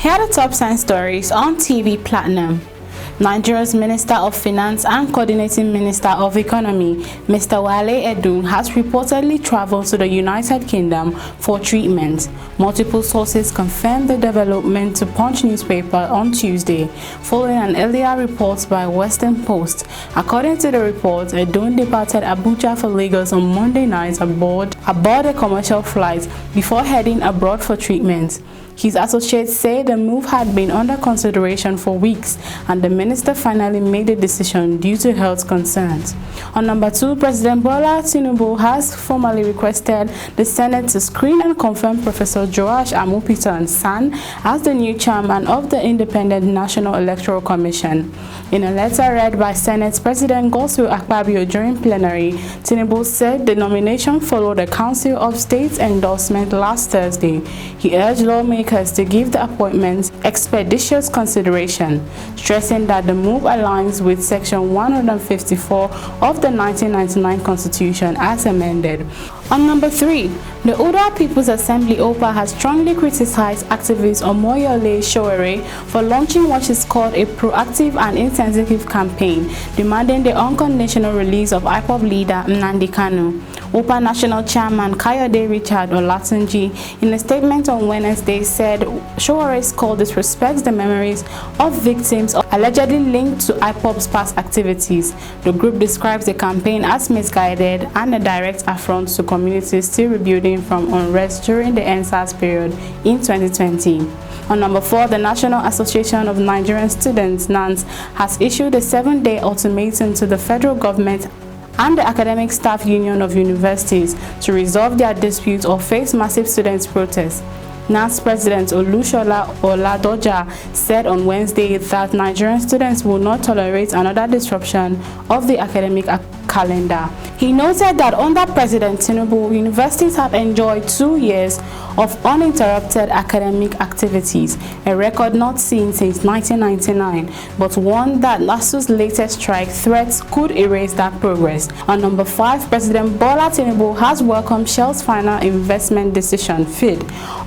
Here are the top science stories on TV Platinum. Nigeria's Minister of Finance and Coordinating Minister of Economy, Mr. Wale Edun, has reportedly traveled to the United Kingdom for treatment. Multiple sources confirmed the development to Punch newspaper on Tuesday, following an earlier report by Western Post. According to the report, Edun departed Abuja for Lagos on Monday night aboard a commercial flight before heading abroad for treatment. His associates say the move had been under consideration for weeks, and the minister finally made a decision due to health concerns. On number 2, President Bola Tinubu has formally requested the Senate to screen and confirm Professor Joash Amupitan-San as the new chairman of the Independent National Electoral Commission. In a letter read by Senate President Godswill Akpabio during plenary, Tinubu said the nomination followed a Council of State's endorsement last Thursday. He urged lawmakers to give the appointment expeditious consideration, stressing that the move aligns with Section 154 of the 1999 Constitution as amended. On number 3, the Oda People's Assembly OPA has strongly criticized activist Omoyole Sowore for launching what is called a proactive and intensive campaign demanding the unconditional release of IPOB leader Nnamdi Kanu. OPA National Chairman Kayode Richard Olatunji, in a statement on Wednesday, said Sowore's call disrespects the memories of victims allegedly linked to IPOB's past activities. The group describes the campaign as misguided and a direct affront to communities still rebuilding from unrest during the NSAS period in 2020. On number 4, the National Association of Nigerian Students, NANS, has issued a 7-day ultimatum to the federal government and the Academic Staff Union of Universities to resolve their disputes or face massive students' protests. NAS President Olushola Oladoja said on Wednesday that Nigerian students will not tolerate another disruption of the academic calendar. He noted that under President Tinubu, universities have enjoyed 2 years of uninterrupted academic activities, a record not seen since 1999, but one that NASU's latest strike threats could erase that progress. On number 5, President Bola Tinubu has welcomed Shell's final investment decision, FID,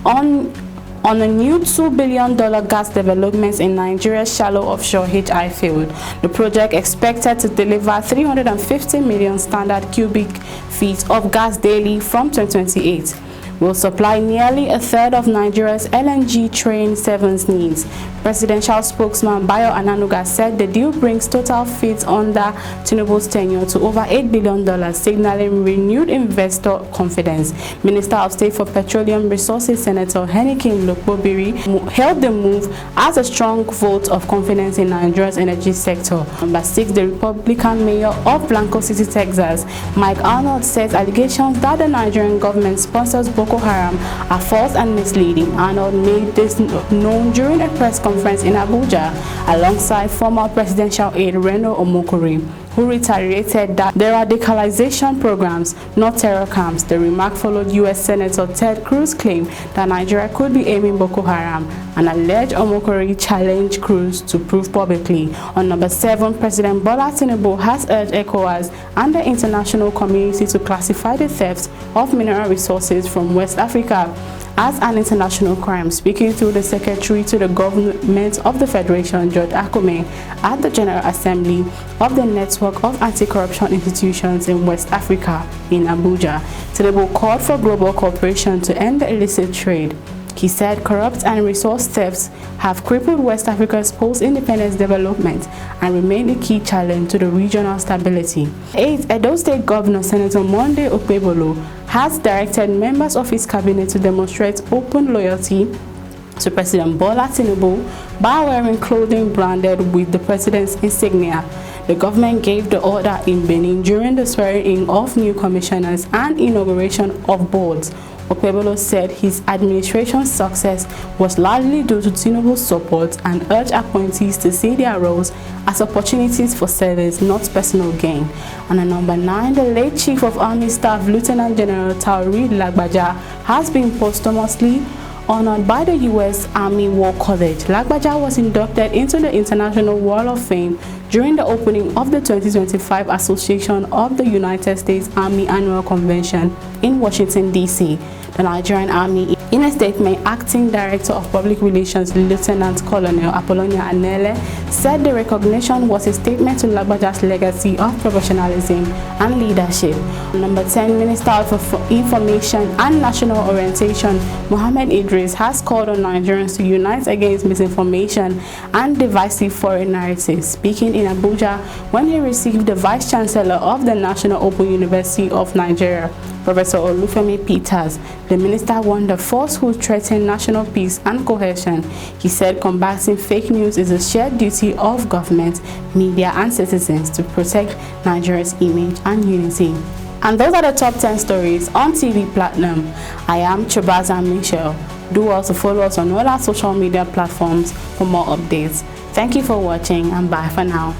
on a new $2 billion gas development in Nigeria's shallow offshore HI field. The project, expected to deliver 350 million standard cubic feet of gas daily from 2028, will supply nearly a third of Nigeria's LNG Train 7's needs. Presidential spokesman Bayo Ananuga said the deal brings total feeds under Tinubu's tenure to over $8 billion, signaling renewed investor confidence. Minister of State for Petroleum Resources Senator Henikin Lokbobiri hailed the move as a strong vote of confidence in Nigeria's energy sector. Number 6, the Republican mayor of Blanco City, Texas, Mike Arnold, says allegations that the Nigerian government sponsors Boko Haram are false and misleading. Arnold made this known during a press conference in Abuja alongside former presidential aide Reno Omokori, who reiterated that there are radicalization programs, not terror camps. The remark followed U.S. Senator Ted Cruz's claim that Nigeria could be aiming Boko Haram, and alleged Omokori challenged Cruz to prove publicly. On number 7, President Bola Tinubu has urged ECOWAS and the international community to classify the theft of mineral resources from West Africa as an international crime. Speaking through the Secretary to the Government of the Federation, George Akome, at the General Assembly of the Network of Anti-Corruption Institutions in West Africa in Abuja, Tinubu called for global cooperation to end the illicit trade. He said corrupt and resource thefts have crippled West Africa's post-independence development and remain a key challenge to the regional stability. 8. Edo State Governor Senator Monday Okpebholo has directed members of his cabinet to demonstrate open loyalty to President Bola Tinubu by wearing clothing branded with the president's insignia. The government gave the order in Benin during the swearing-in of new commissioners and inauguration of boards. Okpebholo said his administration's success was largely due to Tinubu's support and urged appointees to see their roles as opportunities for service, not personal gain. And at number 9, the late Chief of Army Staff Lieutenant General Taoreed Lagbaja has been posthumously honored by the U.S. Army War College. Lagbaja was inducted into the International Wall of Fame during the opening of the 2025 Association of the United States Army Annual Convention in Washington, D.C. The Nigerian Army In a statement, Acting Director of Public Relations Lieutenant Colonel Apollonia Anele said the recognition was a statement to Lagbaja's legacy of professionalism and leadership. Number 10, Minister of Information and National Orientation Mohammed Idris has called on Nigerians to unite against misinformation and divisive foreign narratives. Speaking in Abuja when he received the Vice Chancellor of the National Open University of Nigeria, Professor Olufemi Peters, the minister warned the force who threaten national peace and cohesion. He said combating fake news is a shared duty of government, media and citizens to protect Nigeria's image and unity. And those are the top 10 stories on TV Platinum. I am Chibaza Michelle. Do also follow us on all our social media platforms for more updates. Thank you for watching and bye for now.